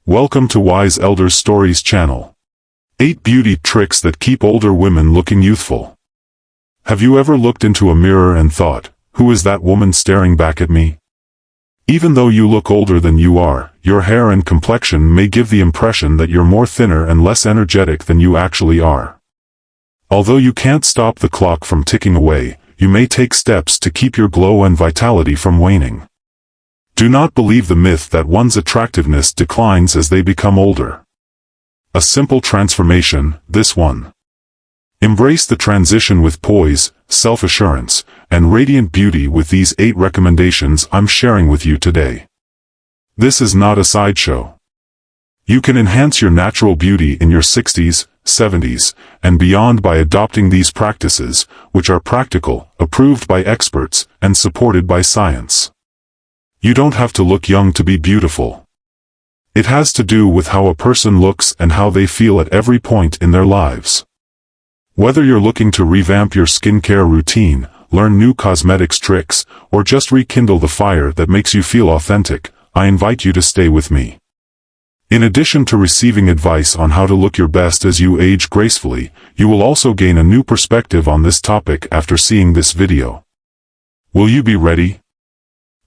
Welcome to Wise Elders Stories channel. 8 beauty tricks that keep older women looking youthful. Have you ever looked into a mirror and thought, who is that woman staring back at me? Even though you look older than you are, your hair and complexion may give the impression that you're more thinner and less energetic than you actually are. Although you can't stop the clock from ticking away, you may take steps to keep your glow and vitality from waning. Do not believe the myth that one's attractiveness declines as they become older. A simple transformation, this one. Embrace the transition with poise, self-assurance, and radiant beauty with these 8 recommendations I'm sharing with you today. This is not a sideshow. You can enhance your natural beauty in your 60s, 70s, and beyond by adopting these practices, which are practical, approved by experts, and supported by science. You don't have to look young to be beautiful. It has to do with how a person looks and how they feel at every point in their lives. Whether you're looking to revamp your skincare routine, learn new cosmetics tricks, or just rekindle the fire that makes you feel authentic, I invite you to stay with me. In addition to receiving advice on how to look your best as you age gracefully, you will also gain a new perspective on this topic after seeing this video. Will you be ready?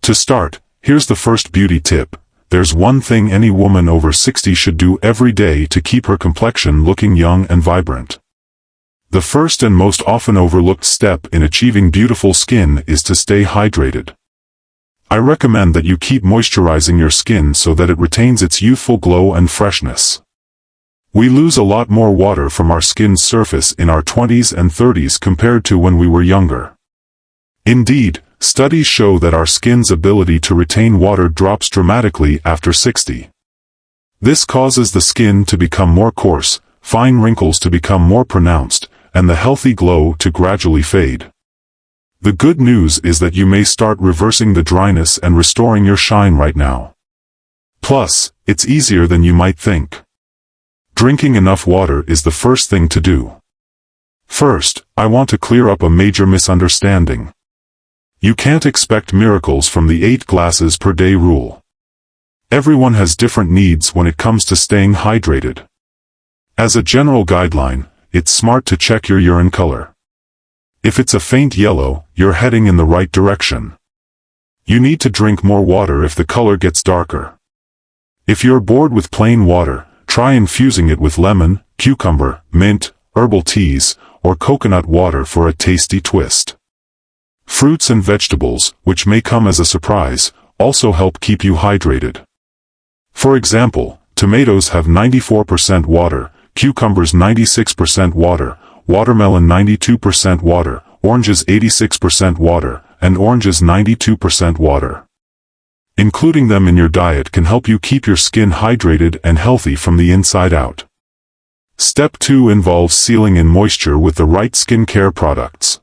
To start, here's the first beauty tip. There's one thing any woman over 60 should do every day to keep her complexion looking young and vibrant. The first and most often overlooked step in achieving beautiful skin is to stay hydrated. I recommend that you keep moisturizing your skin so that it retains its youthful glow and freshness. We lose a lot more water from our skin's surface in our 20s and 30s compared to when we were younger. Indeed, studies show that our skin's ability to retain water drops dramatically after 60. This causes the skin to become more coarse, fine wrinkles to become more pronounced, and the healthy glow to gradually fade. The good news is that you may start reversing the dryness and restoring your shine right now. Plus, it's easier than you might think. Drinking enough water is the first thing to do. First, I want to clear up a major misunderstanding. You can't expect miracles from the 8 glasses per day rule. Everyone has different needs when it comes to staying hydrated. As a general guideline, it's smart to check your urine color. If it's a faint yellow, you're heading in the right direction. You need to drink more water if the color gets darker. If you're bored with plain water, try infusing it with lemon, cucumber, mint, herbal teas, or coconut water for a tasty twist. Fruits and vegetables, which may come as a surprise, also help keep you hydrated. For example, tomatoes have 94% water, cucumbers 96% water, watermelon 92% water, oranges 86% water, and oranges 92% water. Including them in your diet can help you keep your skin hydrated and healthy from the inside out. Step 2 involves sealing in moisture with the right skincare products.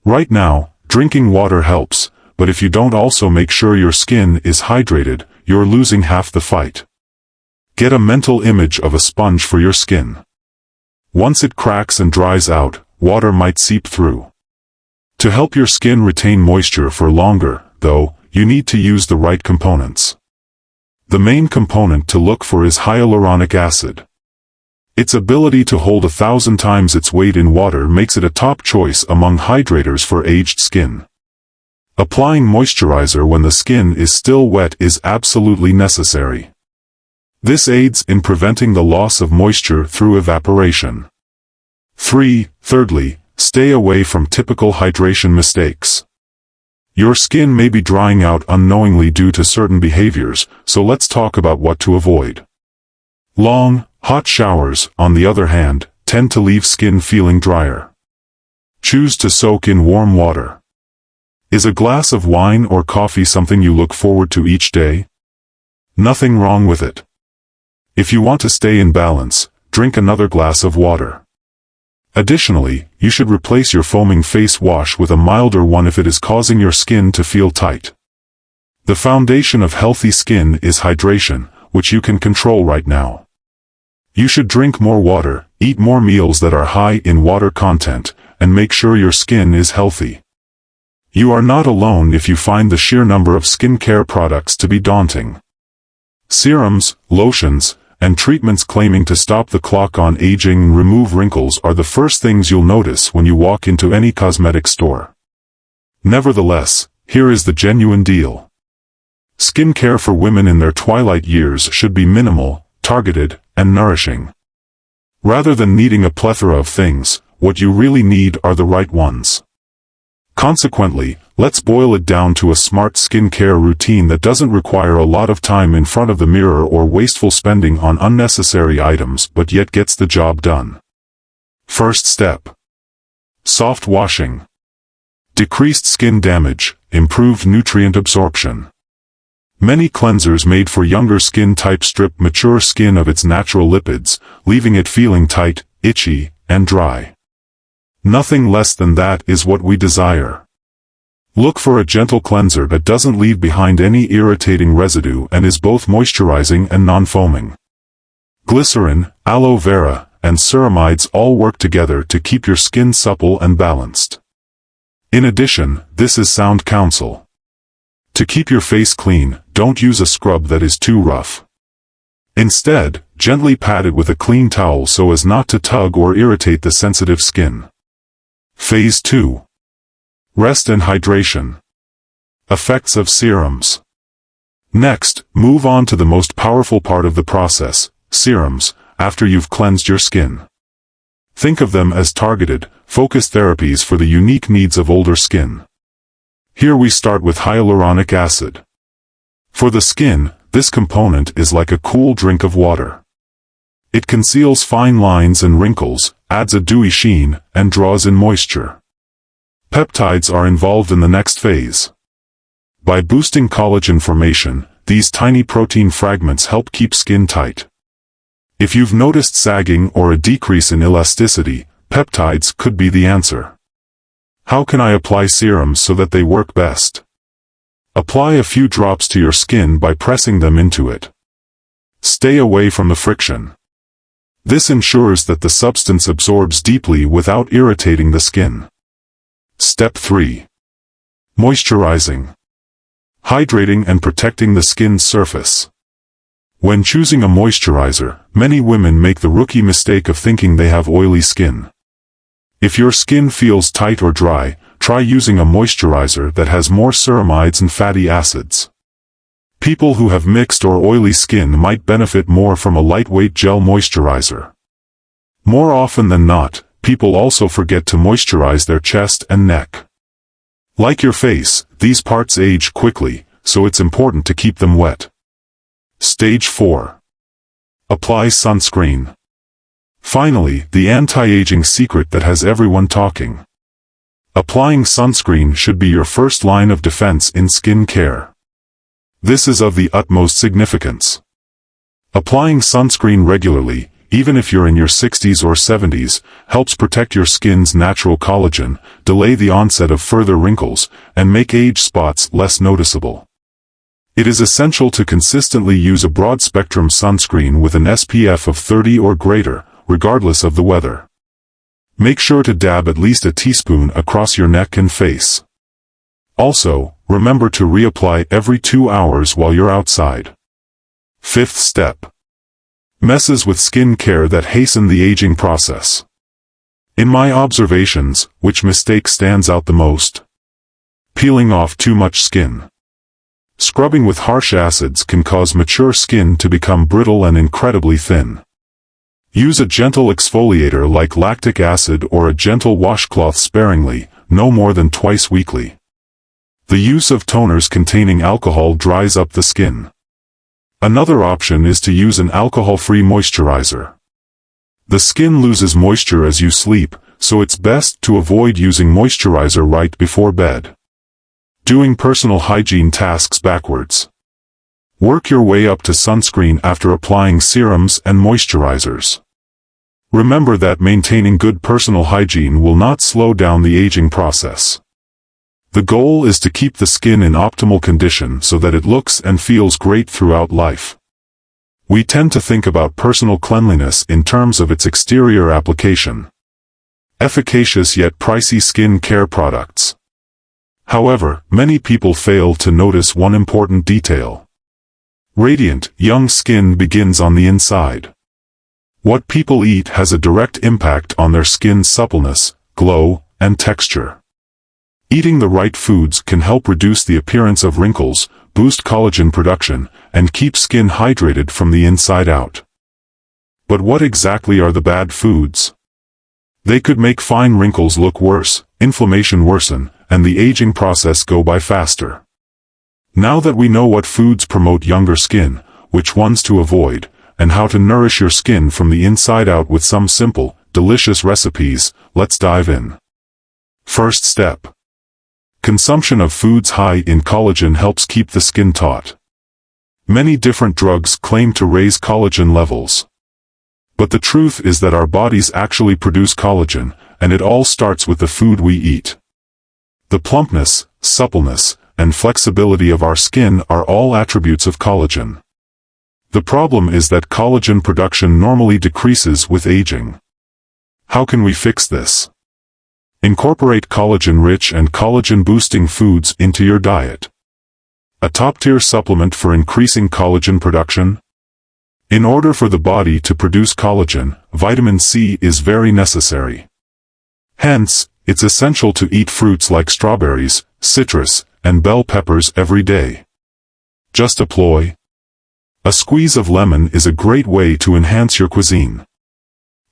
Right now, drinking water helps, but if you don't also make sure your skin is hydrated, you're losing half the fight. Get a mental image of a sponge for your skin. Once it cracks and dries out, water might seep through. To help your skin retain moisture for longer, though, you need to use the right components. The main component to look for is hyaluronic acid. Its ability to hold 1,000 times its weight in water makes it a top choice among hydrators for aged skin. Applying moisturizer when the skin is still wet is absolutely necessary. This aids in preventing the loss of moisture through evaporation. Thirdly, stay away from typical hydration mistakes. Your skin may be drying out unknowingly due to certain behaviors, so let's talk about what to avoid. Long, hot showers, on the other hand, tend to leave skin feeling drier. Choose to soak in warm water. Is a glass of wine or coffee something you look forward to each day? Nothing wrong with it. If you want to stay in balance, drink another glass of water. Additionally, you should replace your foaming face wash with a milder one if it is causing your skin to feel tight. The foundation of healthy skin is hydration, which you can control right now. You should drink more water, eat more meals that are high in water content, and make sure your skin is healthy. You are not alone if you find the sheer number of skincare products to be daunting. Serums, lotions, and treatments claiming to stop the clock on aging and remove wrinkles are the first things you'll notice when you walk into any cosmetic store. Nevertheless, here is the genuine deal. Skincare for women in their twilight years should be minimal, targeted, and nourishing. Rather than needing a plethora of things, what you really need are the right ones. Consequently, let's boil it down to a smart skincare routine that doesn't require a lot of time in front of the mirror or wasteful spending on unnecessary items but yet gets the job done. First step. Soft washing. Decreased skin damage, improved nutrient absorption. Many cleansers made for younger skin types strip mature skin of its natural lipids, leaving it feeling tight, itchy, and dry. Nothing less than that is what we desire. Look for a gentle cleanser that doesn't leave behind any irritating residue and is both moisturizing and non-foaming. Glycerin, aloe vera, and ceramides all work together to keep your skin supple and balanced. In addition, this is sound counsel. To keep your face clean, don't use a scrub that is too rough. Instead, gently pat it with a clean towel so as not to tug or irritate the sensitive skin. Phase 2. Rest and hydration. Effects of serums. Next, move on to the most powerful part of the process, serums, after you've cleansed your skin. Think of them as targeted, focused therapies for the unique needs of older skin. Here we start with hyaluronic acid. For the skin, this component is like a cool drink of water. It conceals fine lines and wrinkles, adds a dewy sheen, and draws in moisture. Peptides are involved in the next phase. By boosting collagen formation, these tiny protein fragments help keep skin tight. If you've noticed sagging or a decrease in elasticity, peptides could be the answer. How can I apply serums so that they work best? Apply a few drops to your skin by pressing them into it. Stay away from the friction. This ensures that the substance absorbs deeply without irritating the skin. Step 3. Moisturizing. Hydrating and protecting the skin's surface. When choosing a moisturizer, many women make the rookie mistake of thinking they have oily skin. If your skin feels tight or dry, try using a moisturizer that has more ceramides and fatty acids. People who have mixed or oily skin might benefit more from a lightweight gel moisturizer. More often than not, people also forget to moisturize their chest and neck. Like your face, these parts age quickly, so it's important to keep them wet. Stage 4. Apply sunscreen. Finally, the anti-aging secret that has everyone talking. Applying sunscreen should be your first line of defense in skin care. This is of the utmost significance. Applying sunscreen regularly, even if you're in your 60s or 70s, helps protect your skin's natural collagen, delay the onset of further wrinkles, and make age spots less noticeable. It is essential to consistently use a broad-spectrum sunscreen with an SPF of 30 or greater, regardless of the weather. Make sure to dab at least a teaspoon across your neck and face. Also, remember to reapply every 2 hours while you're outside. Fifth step. Messes with skin care that hasten the aging process. In my observations, which mistake stands out the most? Peeling off too much skin. Scrubbing with harsh acids can cause mature skin to become brittle and incredibly thin. Use a gentle exfoliator like lactic acid or a gentle washcloth sparingly, no more than twice weekly. The use of toners containing alcohol dries up the skin. Another option is to use an alcohol-free moisturizer. The skin loses moisture as you sleep, so it's best to avoid using moisturizer right before bed. Doing personal hygiene tasks backwards. Work your way up to sunscreen after applying serums and moisturizers. Remember that maintaining good personal hygiene will not slow down the aging process. The goal is to keep the skin in optimal condition so that it looks and feels great throughout life. We tend to think about personal cleanliness in terms of its exterior application. Efficacious yet pricey skin care products. However, many people fail to notice one important detail. Radiant, young skin begins on the inside. What people eat has a direct impact on their skin's suppleness, glow, and texture. Eating the right foods can help reduce the appearance of wrinkles, boost collagen production, and keep skin hydrated from the inside out. But what exactly are the bad foods? They could make fine wrinkles look worse, inflammation worsen, and the aging process go by faster. Now that we know what foods promote younger skin, which ones to avoid, and how to nourish your skin from the inside out with some simple, delicious recipes, let's dive in. First step. Consumption of foods high in collagen helps keep the skin taut. Many different drugs claim to raise collagen levels. But the truth is that our bodies actually produce collagen, and it all starts with the food we eat. The plumpness, suppleness, and flexibility of our skin are all attributes of collagen. The problem is that collagen production normally decreases with aging. How can we fix this? Incorporate collagen-rich and collagen-boosting foods into your diet. A top-tier supplement for increasing collagen production? In order for the body to produce collagen, vitamin C is very necessary. Hence, it's essential to eat fruits like strawberries, citrus, and bell peppers every day. Just a ploy? A squeeze of lemon is a great way to enhance your cuisine.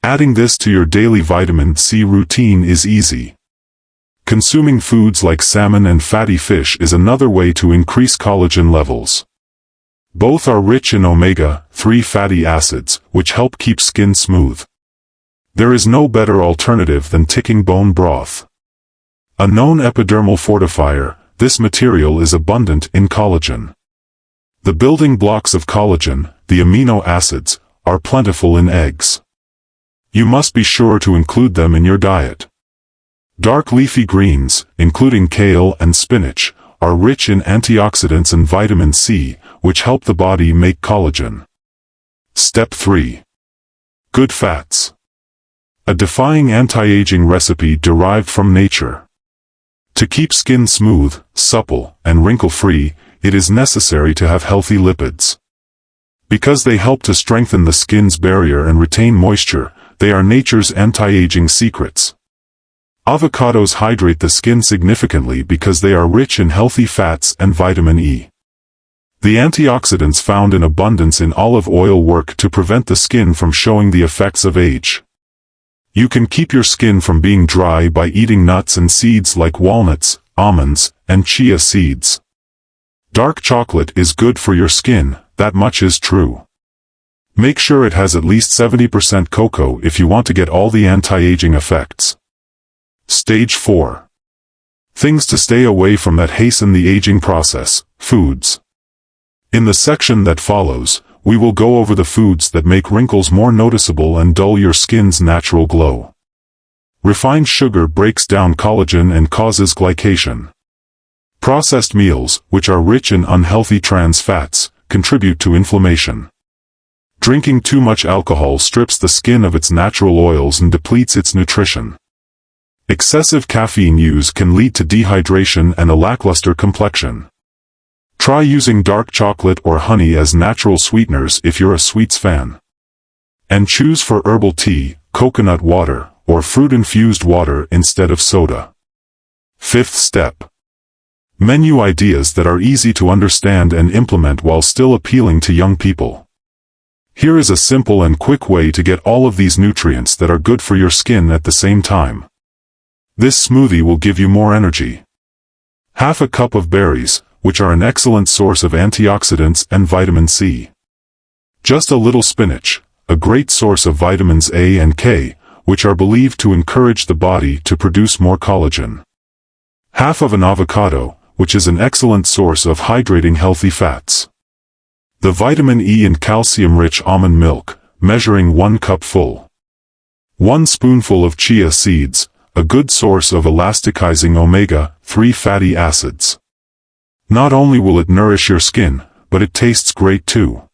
Adding this to your daily vitamin C routine is easy. Consuming foods like salmon and fatty fish is another way to increase collagen levels. Both are rich in omega-3 fatty acids, which help keep skin smooth. There is no better alternative than ticking bone broth. A known epidermal fortifier, this material is abundant in collagen. The building blocks of collagen, the amino acids, are plentiful in eggs. You must be sure to include them in your diet. Dark leafy greens, including kale and spinach, are rich in antioxidants and vitamin C, which help the body make collagen. Step 3. Good fats. A defying anti-aging recipe derived from nature. To keep skin smooth, supple, and wrinkle-free, it is necessary to have healthy lipids. Because they help to strengthen the skin's barrier and retain moisture, they are nature's anti-aging secrets. Avocados hydrate the skin significantly because they are rich in healthy fats and vitamin E. The antioxidants found in abundance in olive oil work to prevent the skin from showing the effects of age. You can keep your skin from being dry by eating nuts and seeds like walnuts, almonds, and chia seeds. Dark chocolate is good for your skin, that much is true. Make sure it has at least 70% cocoa if you want to get all the anti-aging effects. Stage 4. Things to stay away from that hasten the aging process, foods. In the section that follows, we will go over the foods that make wrinkles more noticeable and dull your skin's natural glow. Refined sugar breaks down collagen and causes glycation. Processed meals, which are rich in unhealthy trans fats, contribute to inflammation. Drinking too much alcohol strips the skin of its natural oils and depletes its nutrition. Excessive caffeine use can lead to dehydration and a lackluster complexion. Try using dark chocolate or honey as natural sweeteners if you're a sweets fan. And choose for herbal tea, coconut water, or fruit-infused water instead of soda. Fifth step. Menu ideas that are easy to understand and implement while still appealing to young people. Here is a simple and quick way to get all of these nutrients that are good for your skin at the same time. This smoothie will give you more energy. Half a cup of berries, which are an excellent source of antioxidants and vitamin C. Just a little spinach, a great source of vitamins A and K, which are believed to encourage the body to produce more collagen. Half of an avocado, which is an excellent source of hydrating healthy fats. The vitamin E and calcium-rich almond milk, measuring 1 cup full. 1 spoonful of chia seeds, a good source of elasticizing omega-3 fatty acids. Not only will it nourish your skin, but it tastes great too.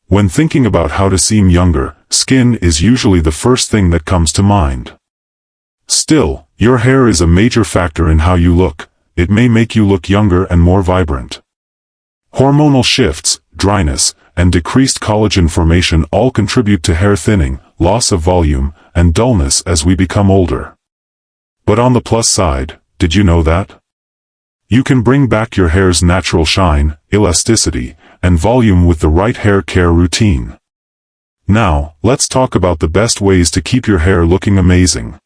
When thinking about how to seem younger, skin is usually the first thing that comes to mind. Still, your hair is a major factor in how you look. It may make you look younger and more vibrant. Hormonal shifts, dryness, and decreased collagen formation all contribute to hair thinning, loss of volume, and dullness as we become older. But on the plus side, did you know that? You can bring back your hair's natural shine, elasticity, and volume with the right hair care routine. Now, let's talk about the best ways to keep your hair looking amazing.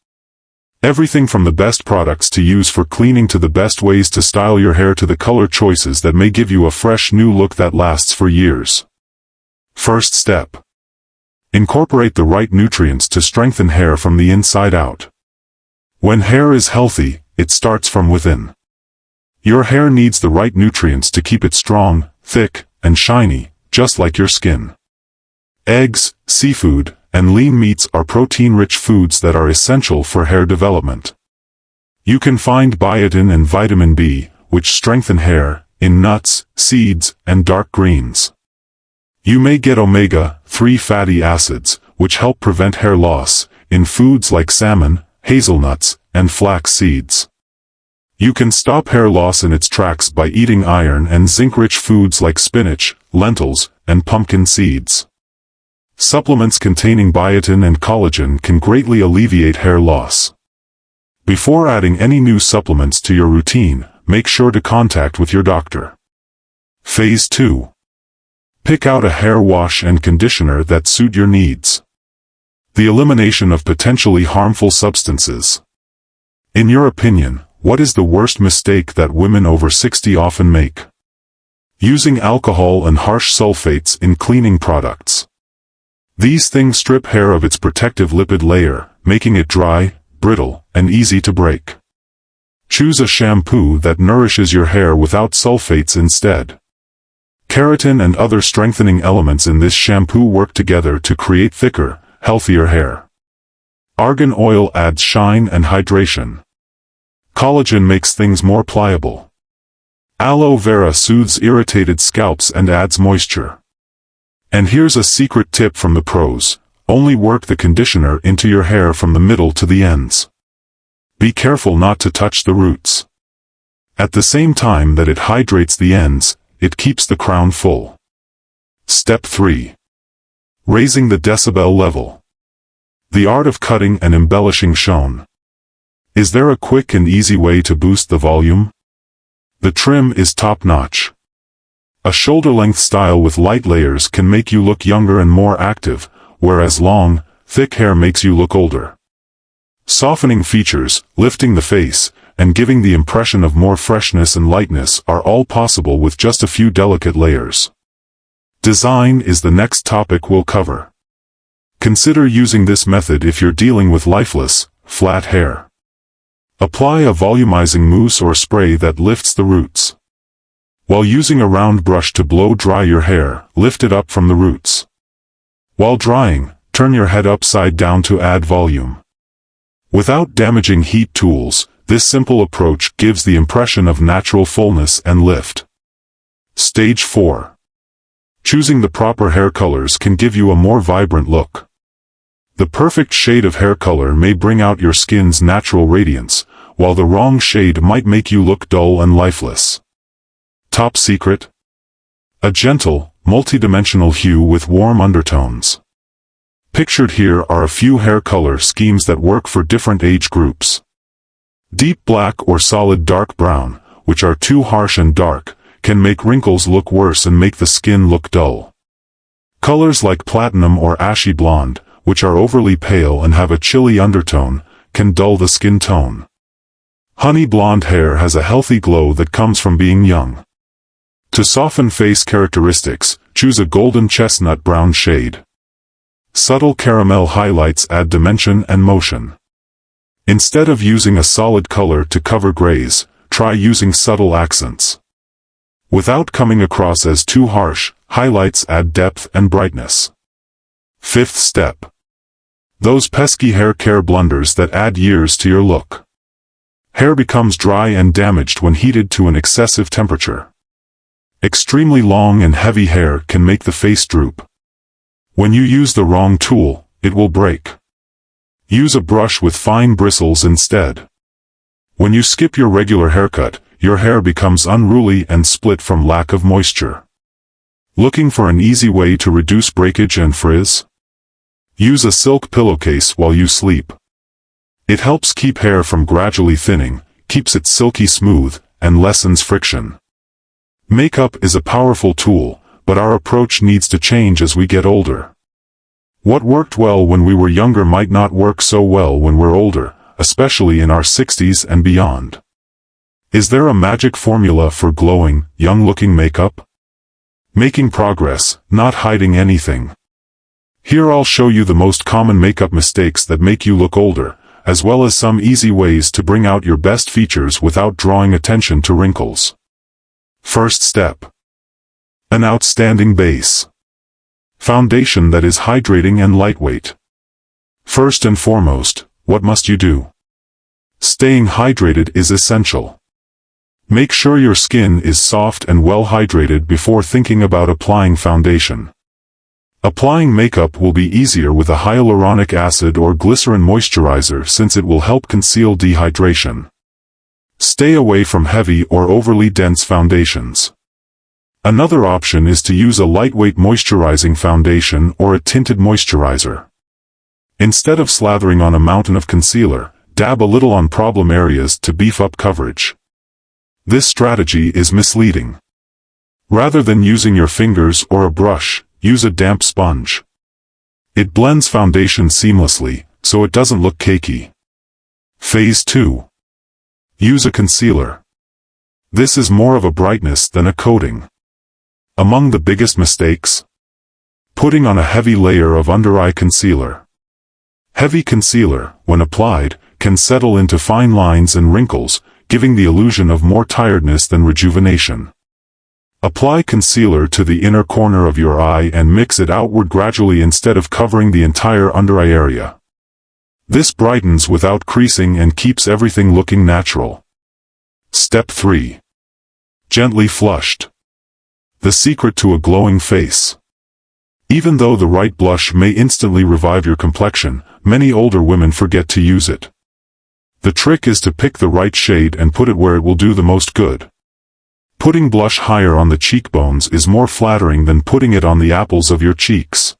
Everything from the best products to use for cleaning to the best ways to style your hair to the color choices that may give you a fresh new look that lasts for years. First step. Incorporate the right nutrients to strengthen hair from the inside out. When hair is healthy, it starts from within. Your hair needs the right nutrients to keep it strong, thick, and shiny, just like your skin. Eggs, seafood, and lean meats are protein-rich foods that are essential for hair development. You can find biotin and vitamin B, which strengthen hair, in nuts, seeds, and dark greens. You may get omega-3 fatty acids, which help prevent hair loss, in foods like salmon, hazelnuts, and flax seeds. You can stop hair loss in its tracks by eating iron and zinc-rich foods like spinach, lentils, and pumpkin seeds. Supplements containing biotin and collagen can greatly alleviate hair loss. Before adding any new supplements to your routine, make sure to contact with your doctor. Phase 2. Pick out a hair wash and conditioner that suit your needs. The elimination of potentially harmful substances. In your opinion, what is the worst mistake that women over 60 often make? Using alcohol and harsh sulfates in cleaning products. These things strip hair of its protective lipid layer, making it dry, brittle, and easy to break. Choose a shampoo that nourishes your hair without sulfates instead. Keratin and other strengthening elements in this shampoo work together to create thicker, healthier hair. Argan oil adds shine and hydration. Collagen makes things more pliable. Aloe vera soothes irritated scalps and adds moisture. And here's a secret tip from the pros: only work the conditioner into your hair from the middle to the ends. Be careful not to touch the roots. At the same time that it hydrates the ends, it keeps the crown full. Step 3. Raising the decibel level. The art of cutting and embellishing shown. Is there a quick and easy way to boost the volume? The trim is top-notch. A shoulder-length style with light layers can make you look younger and more active, whereas long, thick hair makes you look older. Softening features, lifting the face, and giving the impression of more freshness and lightness are all possible with just a few delicate layers. Design is the next topic we'll cover. Consider using this method if you're dealing with lifeless, flat hair. Apply a volumizing mousse or spray that lifts the roots. While using a round brush to blow dry your hair, lift it up from the roots. While drying, turn your head upside down to add volume. Without damaging heat tools, this simple approach gives the impression of natural fullness and lift. Stage 4. Choosing the proper hair colors can give you a more vibrant look. The perfect shade of hair color may bring out your skin's natural radiance, while the wrong shade might make you look dull and lifeless. Top secret? A gentle, multidimensional hue with warm undertones. Pictured here are a few hair color schemes that work for different age groups. Deep black or solid dark brown, which are too harsh and dark, can make wrinkles look worse and make the skin look dull. Colors like platinum or ashy blonde, which are overly pale and have a chilly undertone, can dull the skin tone. Honey blonde hair has a healthy glow that comes from being young. To soften face characteristics, choose a golden chestnut brown shade. Subtle caramel highlights add dimension and motion. Instead of using a solid color to cover grays, try using subtle accents. Without coming across as too harsh, highlights add depth and brightness. Fifth step. Those pesky hair care blunders that add years to your look. Hair becomes dry and damaged when heated to an excessive temperature. Extremely long and heavy hair can make the face droop. When you use the wrong tool, it will break. Use a brush with fine bristles instead. When you skip your regular haircut, your hair becomes unruly and split from lack of moisture. Looking for an easy way to reduce breakage and frizz? Use a silk pillowcase while you sleep. It helps keep hair from gradually thinning, keeps it silky smooth, and lessens friction. Makeup is a powerful tool, but our approach needs to change as we get older. What worked well when we were younger might not work so well when we're older, especially in our 60s and beyond. Is there a magic formula for glowing, young-looking makeup? Making progress, not hiding anything. Here I'll show you the most common makeup mistakes that make you look older, as well as some easy ways to bring out your best features without drawing attention to wrinkles. First step. An outstanding base. Foundation that is hydrating and lightweight. First and foremost, what must you do? Staying hydrated is essential. Make sure your skin is soft and well hydrated before thinking about applying foundation. Applying makeup will be easier with a hyaluronic acid or glycerin moisturizer since it will help conceal dehydration. Stay away from heavy or overly dense foundations. Another option is to use a lightweight moisturizing foundation or a tinted moisturizer. Instead of slathering on a mountain of concealer, dab a little on problem areas to beef up coverage. This strategy is misleading. Rather than using your fingers or a brush, use a damp sponge. It blends foundation seamlessly, so it doesn't look cakey. Phase 2. Use a concealer. This is more of a brightness than a coating. Among the biggest mistakes? Putting on a heavy layer of under-eye concealer. Heavy concealer, when applied, can settle into fine lines and wrinkles, giving the illusion of more tiredness than rejuvenation. Apply concealer to the inner corner of your eye and mix it outward gradually instead of covering the entire under-eye area. This brightens without creasing and keeps everything looking natural. Step 3. Gently flushed. The secret to a glowing face. Even though the right blush may instantly revive your complexion, many older women forget to use it. The trick is to pick the right shade and put it where it will do the most good. Putting blush higher on the cheekbones is more flattering than putting it on the apples of your cheeks.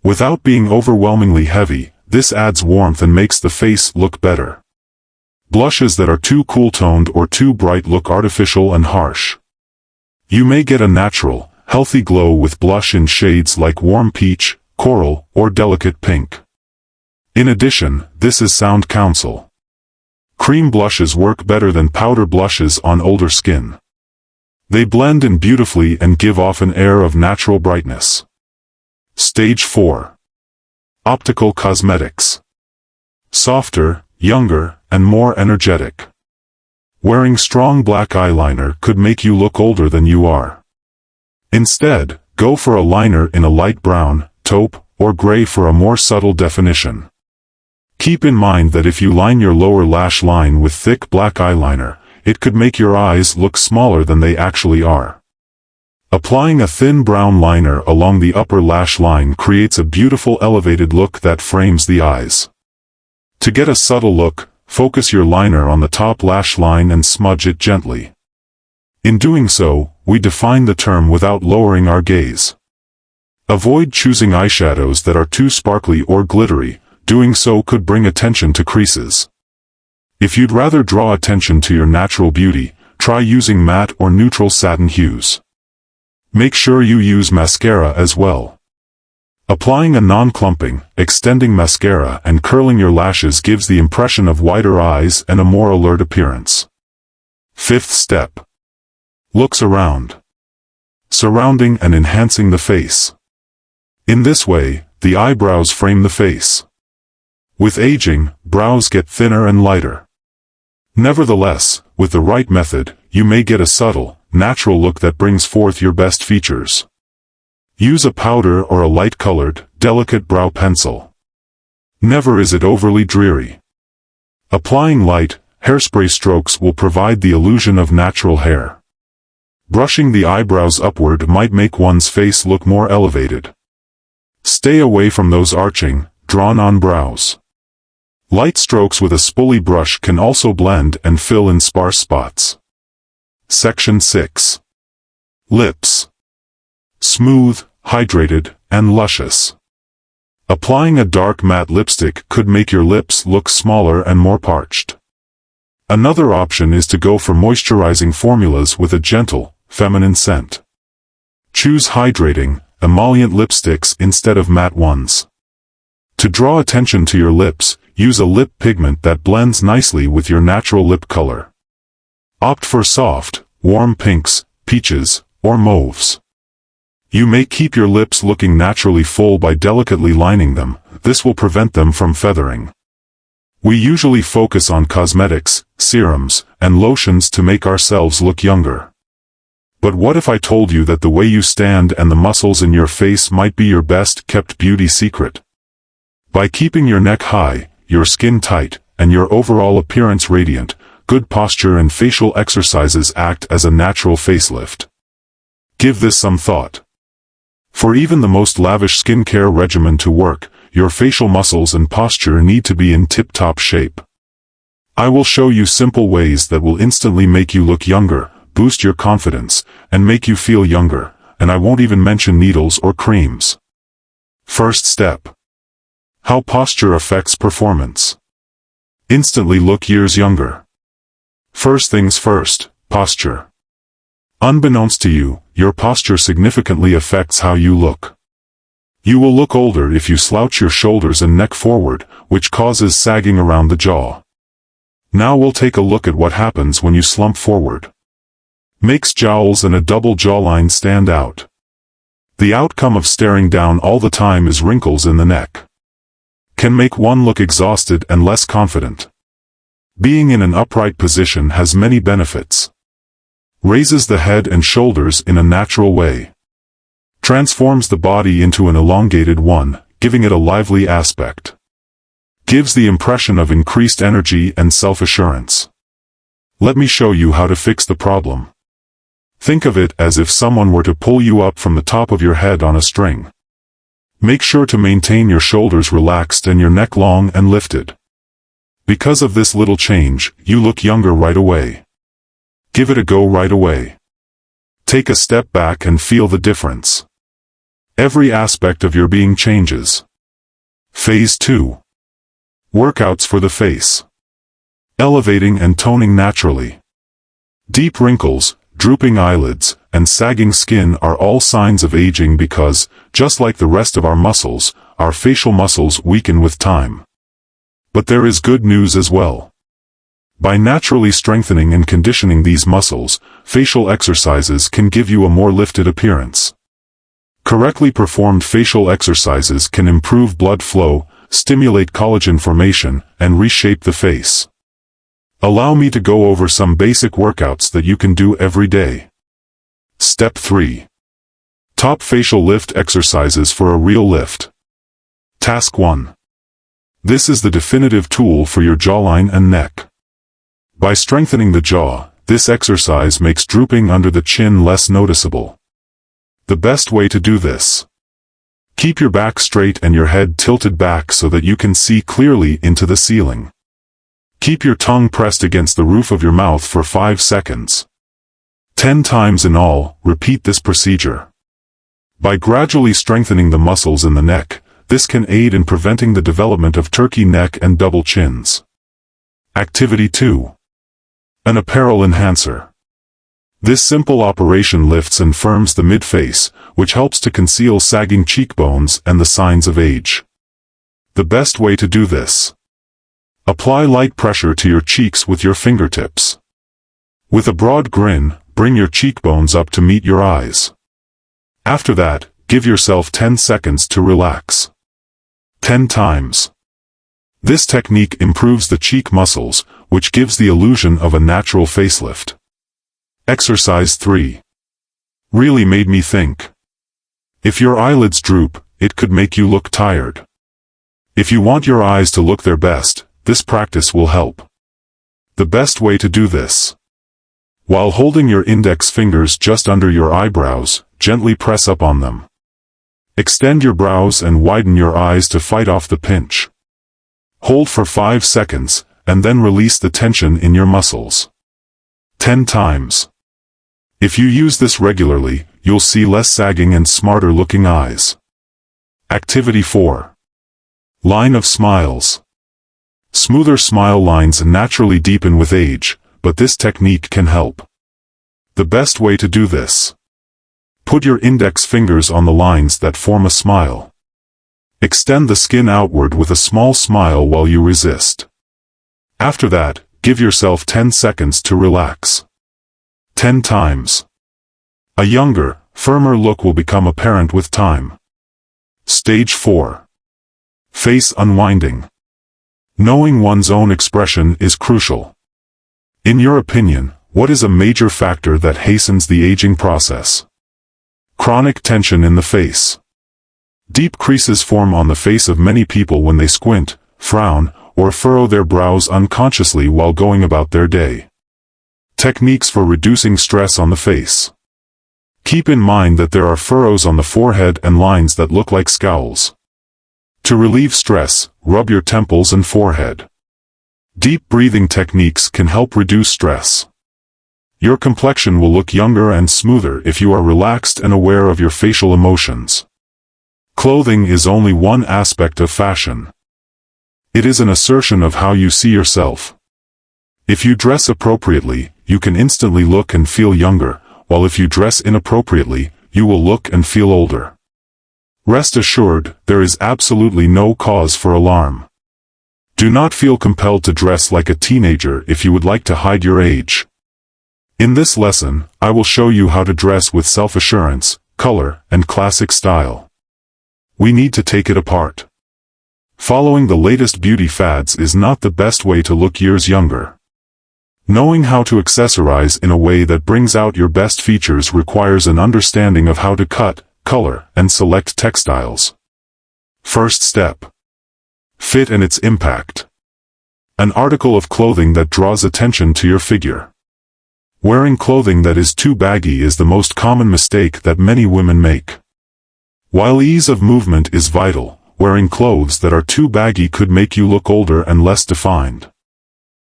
Without being overwhelmingly heavy, this adds warmth and makes the face look better. Blushes that are too cool-toned or too bright look artificial and harsh. You may get a natural, healthy glow with blush in shades like warm peach, coral, or delicate pink. In addition, this is sound counsel. Cream blushes work better than powder blushes on older skin. They blend in beautifully and give off an air of natural brightness. Stage 4. Optical cosmetics. Softer, younger, and more energetic. Wearing strong black eyeliner could make you look older than you are. Instead, go for a liner in a light brown, taupe, or gray for a more subtle definition. Keep in mind that if you line your lower lash line with thick black eyeliner, it could make your eyes look smaller than they actually are. Applying a thin brown liner along the upper lash line creates a beautiful elevated look that frames the eyes. To get a subtle look, focus your liner on the top lash line and smudge it gently. In doing so, we define the term without lowering our gaze. Avoid choosing eyeshadows that are too sparkly or glittery. Doing so could bring attention to creases. If you'd rather draw attention to your natural beauty, try using matte or neutral satin hues. Make sure you use mascara as well. Applying a non-clumping, extending mascara and curling your lashes gives the impression of wider eyes and a more alert appearance. Fifth step. Looks around. Surrounding and enhancing the face. In this way, the eyebrows frame the face. With aging, brows get thinner and lighter. Nevertheless, with the right method, you may get a subtle, natural look that brings forth your best features. Use a powder or a light-colored, delicate brow pencil. Never is it overly dreary. Applying light, hairspray strokes will provide the illusion of natural hair. Brushing the eyebrows upward might make one's face look more elevated. Stay away from those arching, drawn-on brows. Light strokes with a spoolie brush can also blend and fill in sparse spots. Section 6. Lips. smooth, hydrated, and luscious. Applying a dark matte lipstick could make your lips look smaller and more parched. Another option is to go for moisturizing formulas with a gentle, feminine scent. Choose hydrating, emollient lipsticks instead of matte ones. To draw attention to your lips, use a lip pigment that blends nicely with your natural lip color. Opt for soft, warm pinks, peaches, or mauves. You may keep your lips looking naturally full by delicately lining them. This will prevent them from feathering. We usually focus on cosmetics, serums, and lotions to make ourselves look younger. But what if I told you that the way you stand and the muscles in your face might be your best-kept beauty secret? By keeping your neck high, your skin tight, and your overall appearance radiant, good posture and facial exercises act as a natural facelift. Give this some thought. For even the most lavish skincare regimen to work, your facial muscles and posture need to be in tip-top shape. I will show you simple ways that will instantly make you look younger, boost your confidence, and make you feel younger, and I won't even mention needles or creams. First step. How posture affects performance. Instantly look years younger. First things first, posture. Unbeknownst to you, your posture significantly affects how you look. You will look older if you slouch your shoulders and neck forward, which causes sagging around the jaw. Now we'll take a look at what happens when you slump forward. Makes jowls and a double jawline stand out. The outcome of staring down all the time is wrinkles in the neck. Can make one look exhausted and less confident. Being in an upright position has many benefits. Raises the head and shoulders in a natural way. Transforms the body into an elongated one, giving it a lively aspect. Gives the impression of increased energy and self-assurance. Let me show you how to fix the problem. Think of it as if someone were to pull you up from the top of your head on a string. Make sure to maintain your shoulders relaxed and your neck long and lifted. Because of this little change, you look younger right away. Give it a go right away. Take a step back and feel the difference. Every aspect of your being changes. Phase 2. Workouts for the face. Elevating and toning naturally. Deep wrinkles, drooping eyelids, and sagging skin are all signs of aging because, just like the rest of our muscles, our facial muscles weaken with time. But there is good news as well. By naturally strengthening and conditioning these muscles, facial exercises can give you a more lifted appearance. Correctly performed facial exercises can improve blood flow, stimulate collagen formation, and reshape the face. Allow me to go over some basic workouts that you can do every day. Step 3. Top facial lift exercises for a real lift. Task 1. This is the definitive tool for your jawline and neck. By strengthening the jaw, this exercise makes drooping under the chin less noticeable. The best way to do this. Keep your back straight and your head tilted back so that you can see clearly into the ceiling. Keep your tongue pressed against the roof of your mouth for 5 seconds. 10 times in all, repeat this procedure. By gradually strengthening the muscles in the neck, this can aid in preventing the development of turkey neck and double chins. Activity 2. An apparel enhancer. This simple operation lifts and firms the mid-face, which helps to conceal sagging cheekbones and the signs of age. The best way to do this. Apply light pressure to your cheeks with your fingertips. With a broad grin, bring your cheekbones up to meet your eyes. After that, give yourself 10 seconds to relax. 10 times. This technique improves the cheek muscles, which gives the illusion of a natural facelift. Exercise 3. Really made me think. If your eyelids droop, it could make you look tired. If you want your eyes to look their best, this practice will help. The best way to do this. While holding your index fingers just under your eyebrows, gently press up on them. Extend your brows and widen your eyes to fight off the pinch. Hold for 5 seconds, and then release the tension in your muscles. 10 times. If you use this regularly, you'll see less sagging and smarter looking eyes. Activity 4. Line of smiles. Smoother smile lines naturally deepen with age, but this technique can help. The best way to do this. Put your index fingers on the lines that form a smile. Extend the skin outward with a small smile while you resist. After that, give yourself 10 seconds to relax. 10 times. A younger, firmer look will become apparent with time. Stage 4. Face unwinding. Knowing one's own expression is crucial. In your opinion, what is a major factor that hastens the aging process? Chronic tension in the face. Deep creases form on the face of many people when they squint, frown, or furrow their brows unconsciously while going about their day. Techniques for reducing stress on the face. Keep in mind that there are furrows on the forehead and lines that look like scowls. To relieve stress, rub your temples and forehead. Deep breathing techniques can help reduce stress. Your complexion will look younger and smoother if you are relaxed and aware of your facial emotions. Clothing is only one aspect of fashion. It is an assertion of how you see yourself. If you dress appropriately, you can instantly look and feel younger, while if you dress inappropriately, you will look and feel older. Rest assured, there is absolutely no cause for alarm. Do not feel compelled to dress like a teenager if you would like to hide your age. In this lesson, I will show you how to dress with self-assurance, color, and classic style. We need to take it apart. Following the latest beauty fads is not the best way to look years younger. Knowing how to accessorize in a way that brings out your best features requires an understanding of how to cut, color, and select textiles. First step. Fit and its impact. An article of clothing that draws attention to your figure. Wearing clothing that is too baggy is the most common mistake that many women make. While ease of movement is vital, wearing clothes that are too baggy could make you look older and less defined.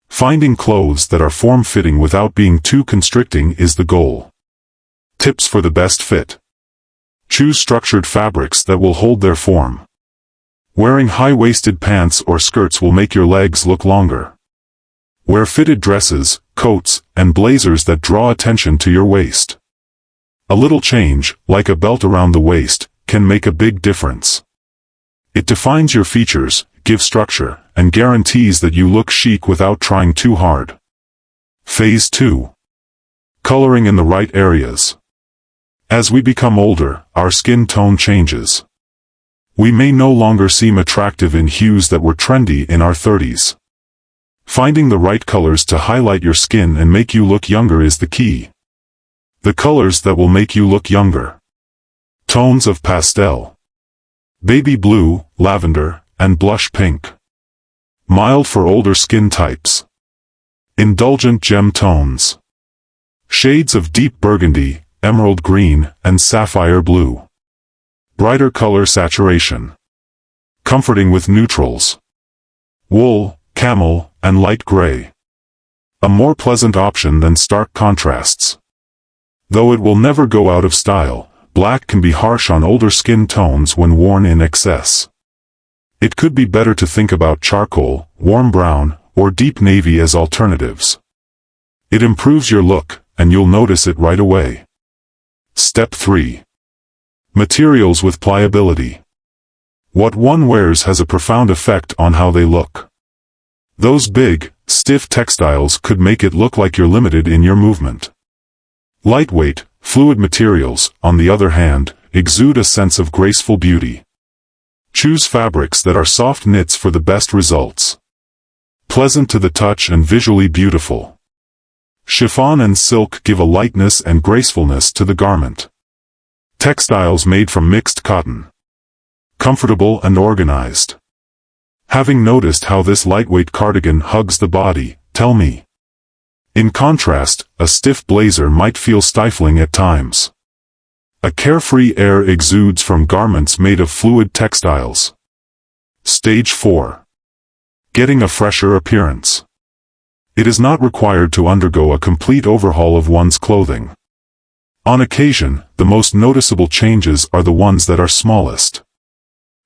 Finding clothes that are form-fitting without being too constricting is the goal. Tips for the best fit. Choose structured fabrics that will hold their form. Wearing high-waisted pants or skirts will make your legs look longer. Wear fitted dresses, coats, and blazers that draw attention to your waist. A little change, like a belt around the waist, can make a big difference. It defines your features, gives structure, and guarantees that you look chic without trying too hard. Phase 2. Coloring in the right areas. As we become older, our skin tone changes. We may no longer seem attractive in hues that were trendy in our 30s. Finding the right colors to highlight your skin and make you look younger is the key. The colors that will make you look younger. Tones of pastel. Baby blue, lavender, and blush pink. Mild for older skin types. Indulgent gem tones. Shades of deep burgundy, emerald green, and sapphire blue. Brighter color saturation. Comforting with neutrals. Wool, camel, and light gray. A more pleasant option than stark contrasts. Though it will never go out of style, black can be harsh on older skin tones when worn in excess. It could be better to think about charcoal, warm brown, or deep navy as alternatives. It improves your look, and you'll notice it right away. Step 3. Materials with pliability. What one wears has a profound effect on how they look. Those big, stiff textiles could make it look like you're limited in your movement. Lightweight, fluid materials, on the other hand, exude a sense of graceful beauty. Choose fabrics that are soft knits for the best results. Pleasant to the touch and visually beautiful. Chiffon and silk give a lightness and gracefulness to the garment. Textiles made from mixed cotton. Comfortable and organized. Having noticed how this lightweight cardigan hugs the body, tell me. In contrast, a stiff blazer might feel stifling at times. A carefree air exudes from garments made of fluid textiles. Stage 4. Getting a fresher appearance. It is not required to undergo a complete overhaul of one's clothing. On occasion, the most noticeable changes are the ones that are smallest.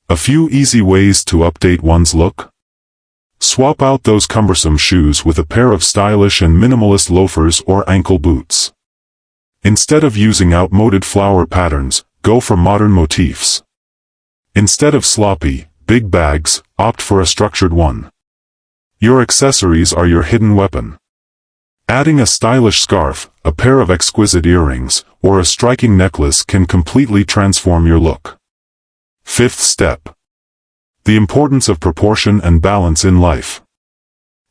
A few easy ways to update one's look. Swap out those cumbersome shoes with a pair of stylish and minimalist loafers or ankle boots. Instead of using outmoded flower patterns, go for modern motifs. Instead of sloppy, big bags, opt for a structured one. Your accessories are your hidden weapon. Adding a stylish scarf, a pair of exquisite earrings, or a striking necklace can completely transform your look. Fifth step. The importance of proportion and balance in life.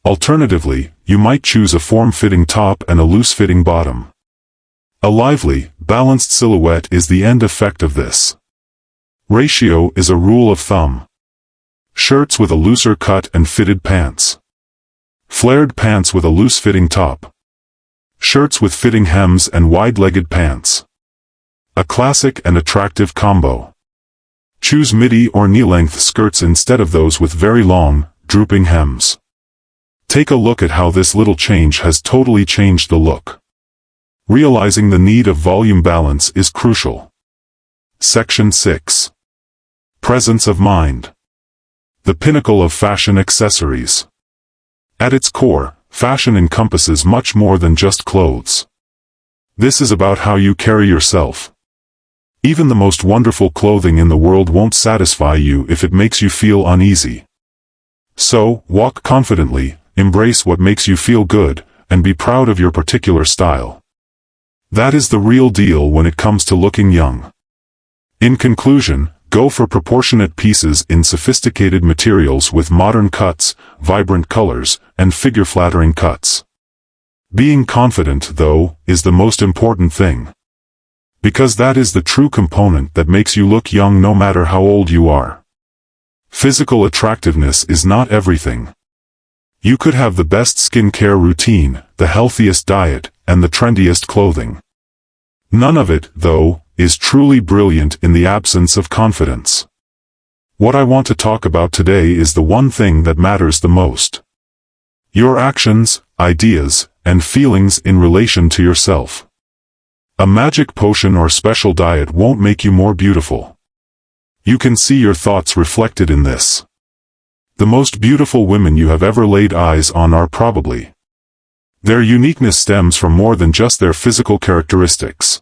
Alternatively, you might choose a form-fitting top and a loose-fitting bottom. A lively, balanced silhouette is the end effect of this. Ratio is a rule of thumb. Shirts with a looser cut and fitted pants. Flared pants with a loose-fitting top. Shirts with fitting hems and wide-legged pants. A classic and attractive combo. Choose midi or knee-length skirts instead of those with very long, drooping hems. Take a look at how this little change has totally changed the look. Realizing the need of volume balance is crucial. Section 6. Presence of mind. The pinnacle of fashion accessories. At its core, fashion encompasses much more than just clothes. This is about how you carry yourself. Even the most wonderful clothing in the world won't satisfy you if it makes you feel uneasy. So, walk confidently, embrace what makes you feel good, and be proud of your particular style. That is the real deal when it comes to looking young. In conclusion, go for proportionate pieces in sophisticated materials with modern cuts, vibrant colors, and figure-flattering cuts. Being confident, though, is the most important thing. Because that is the true component that makes you look young no matter how old you are. Physical attractiveness is not everything. You could have the best skincare routine, the healthiest diet, and the trendiest clothing. None of it, though, is truly brilliant in the absence of confidence. What I want to talk about today is the one thing that matters the most. Your actions, ideas, and feelings in relation to yourself. A magic potion or special diet won't make you more beautiful. You can see your thoughts reflected in this. The most beautiful women you have ever laid eyes on are probably. Their uniqueness stems from more than just their physical characteristics.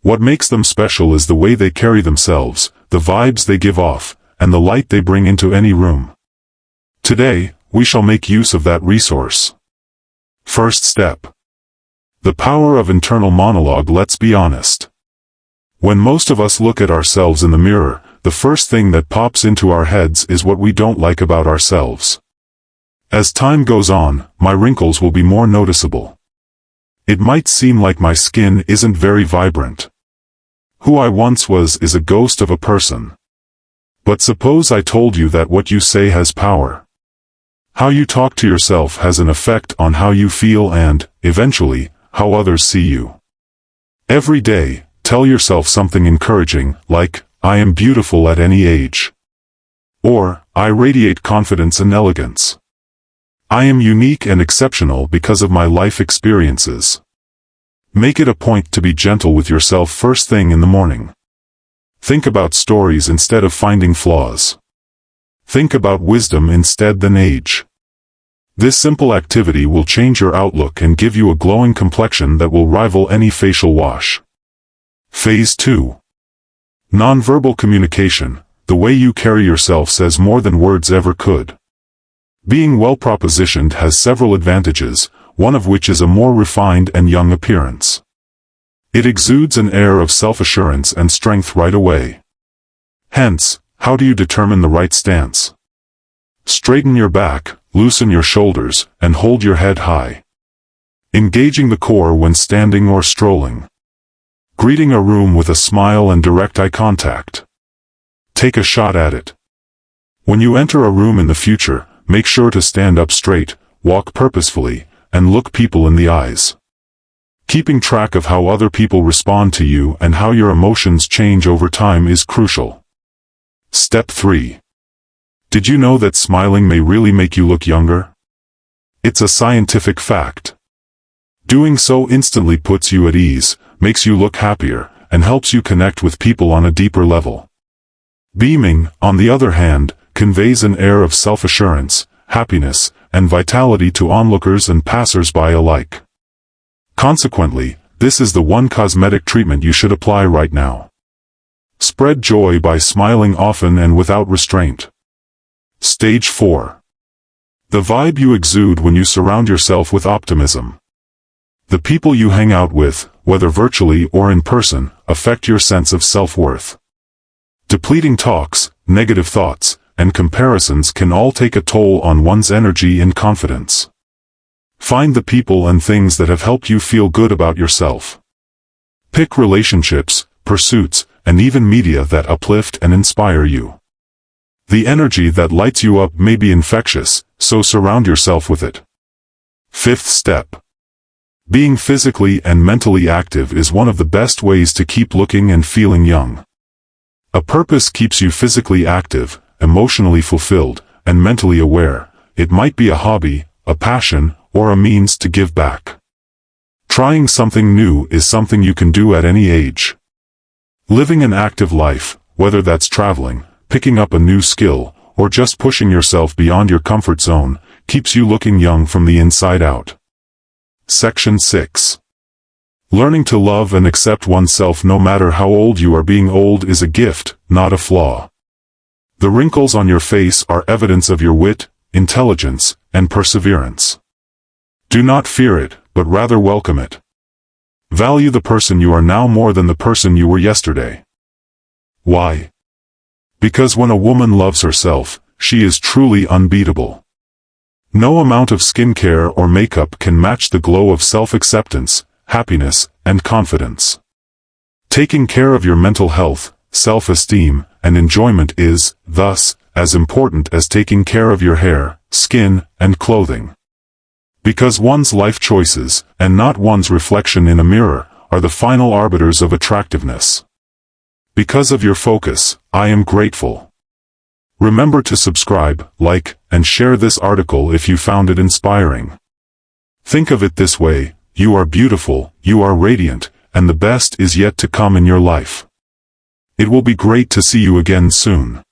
What makes them special is the way they carry themselves, the vibes they give off, and the light they bring into any room. Today, we shall make use of that resource. First step. The power of internal monologue. Let's be honest. When most of us look at ourselves in the mirror, the first thing that pops into our heads is what we don't like about ourselves. As time goes on, my wrinkles will be more noticeable. It might seem like my skin isn't very vibrant. Who I once was is a ghost of a person. But suppose I told you that what you say has power. How you talk to yourself has an effect on how you feel and, eventually, how others see you. Every day, tell yourself something encouraging, like, I am beautiful at any age. Or, I radiate confidence and elegance. I am unique and exceptional because of my life experiences. Make it a point to be gentle with yourself first thing in the morning. Think about stories instead of finding flaws. Think about wisdom instead than age. This simple activity will change your outlook and give you a glowing complexion that will rival any facial wash. Phase 2. Nonverbal communication. The way you carry yourself says more than words ever could. Being well-propositioned has several advantages, one of which is a more refined and young appearance. It exudes an air of self-assurance and strength right away. Hence, how do you determine the right stance? Straighten your back, loosen your shoulders, and hold your head high. Engaging the core when standing or strolling. Greeting a room with a smile and direct eye contact. Take a shot at it. When you enter a room in the future, make sure to stand up straight, walk purposefully, and look people in the eyes. Keeping track of how other people respond to you and how your emotions change over time is crucial. Step 3. Did you know that smiling may really make you look younger? It's a scientific fact. Doing so instantly puts you at ease, makes you look happier, and helps you connect with people on a deeper level. Beaming, on the other hand, conveys an air of self-assurance, happiness, and vitality to onlookers and passers-by alike. Consequently, this is the one cosmetic treatment you should apply right now. Spread joy by smiling often and without restraint. Stage 4. The vibe you exude when you surround yourself with optimism. The people you hang out with, whether virtually or in person, affect your sense of self-worth. Depleting talks, negative thoughts, and comparisons can all take a toll on one's energy and confidence. Find the people and things that have helped you feel good about yourself. Pick relationships, pursuits, and even media that uplift and inspire you. The energy that lights you up may be infectious, so surround yourself with it. 5th step. Being physically and mentally active is one of the best ways to keep looking and feeling young. A purpose keeps you physically active, emotionally fulfilled, and mentally aware. It might be a hobby, a passion, or a means to give back. Trying something new is something you can do at any age. Living an active life, whether that's traveling, picking up a new skill, or just pushing yourself beyond your comfort zone, keeps you looking young from the inside out. Section 6. Learning to love and accept oneself no matter how old you are. Being old is a gift, not a flaw. The wrinkles on your face are evidence of your wit, intelligence, and perseverance. Do not fear it, but rather welcome it. Value the person you are now more than the person you were yesterday. Why? Because when a woman loves herself, she is truly unbeatable. No amount of skincare or makeup can match the glow of self-acceptance, happiness, and confidence. Taking care of your mental health, self-esteem, and enjoyment is, thus, as important as taking care of your hair, skin, and clothing. Because one's life choices, and not one's reflection in a mirror, are the final arbiters of attractiveness. Because of your focus, I am grateful. Remember to subscribe, like, and share this article if you found it inspiring. Think of it this way: you are beautiful, you are radiant, and the best is yet to come in your life. It will be great to see you again soon.